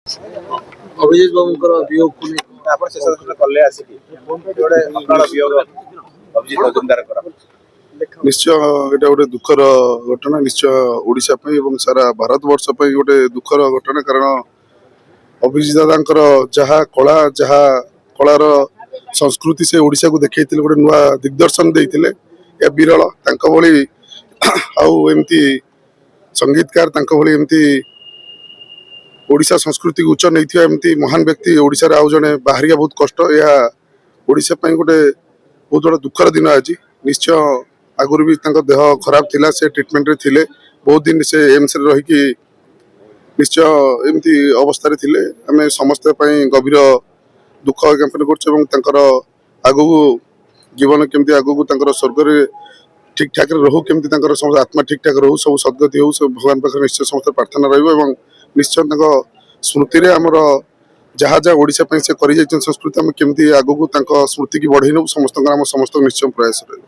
ଅଭିଜିତ ବାବୁଙ୍କର ବିୟୋଗକୁ ନେଇ ଆପଣ ଶେଷ ଦର୍ଶନ କଲେ ଆସିକି ଗୋଟେ ଅକାଳ ବିୟୋଗ ଅଭିଜିତ ମଜୁମଦାରଙ୍କର ନିଶ୍ଚୟ ଏଇଟା ଗୋଟେ ଦୁଃଖର ଘଟଣା ନିଶ୍ଚୟ ଓଡ଼ିଶା ପାଇଁ ଏବଂ ସାରା ଭାରତବର୍ଷ ପାଇଁ ଗୋଟେ ଦୁଃଖର ଘଟଣା କାରଣ ଅଭିଜିତ ଦାଦାଙ୍କର ଯାହା କଳାର ସଂସ୍କୃତି ସେ ଓଡ଼ିଶାକୁ ଦେଖେଇଥିଲେ ଗୋଟେ ନୂଆ ଦିଗ୍ଦର୍ଶନ ଦେଇଥିଲେ ଏହା ବିରଳ ତାଙ୍କ ଭଳି ଆଉ ଏମିତି ସଙ୍ଗୀତକାର ତାଙ୍କ ଭଳି ଏମିତି ଓଡ଼ିଶା ସଂସ୍କୃତିକୁ ଉଚ୍ଚ ନେଇଥିବା ଏମିତି ମହାନ ବ୍ୟକ୍ତି ଓଡ଼ିଶାରେ ଆଉ ଜଣେ ବାହାରିବା ବହୁତ କଷ୍ଟ ଏହା ଓଡ଼ିଶା ପାଇଁ ଗୋଟେ ବହୁତ ବଡ଼ ଦୁଃଖର ଦିନ ଆଜି ନିଶ୍ଚୟ ଆଗରୁ ବି ତାଙ୍କ ଦେହ ଖରାପ ଥିଲା ସେ ଟ୍ରିଟମେଣ୍ଟରେ ଥିଲେ ବହୁତ ଦିନ ସେ ଏମ୍ସରେ ରହିକି ନିଶ୍ଚୟ ଏମିତି ଅବସ୍ଥାରେ ଥିଲେ ଆମେ ସମସ୍ତ ପାଇଁ ଗଭୀର ଦୁଃଖ ଜ୍ଞାପନ କରୁଛୁ ଏବଂ ତାଙ୍କର ଆଗକୁ ଜୀବନ କେମିତି ଆଗକୁ ତାଙ୍କର ସ୍ୱର୍ଗରେ ଠିକ୍ ଠାକ୍ରେ ରହୁ କେମିତି ତାଙ୍କର ସମସ୍ତ ଆତ୍ମା ଠିକ୍ ଠାକ୍ ରହୁ ସବୁ ସଦ୍ଗତି ହଉ ସବୁ ଭଗବାନ ପାଖରେ ନିଶ୍ଚୟ ସମସ୍ତ ପ୍ରାର୍ଥନା ରହିବ ଏବଂ ନିଶ୍ଚୟ ତାଙ୍କ ସ୍ମୃତିରେ ଆମର ଯାହା ଯାହା ଓଡ଼ିଶା ପାଇଁ ସେ କରିଯାଇଛନ୍ତି ସଂସ୍କୃତି ଆମେ କେମିତି ଆଗକୁ ତାଙ୍କ ସ୍ମୃତିକି ବଢ଼େଇ ନେବୁ ସମସ୍ତଙ୍କର ଆମ ସମସ୍ତଙ୍କ ନିଶ୍ଚୟ ପ୍ରୟାସ ରହିବ।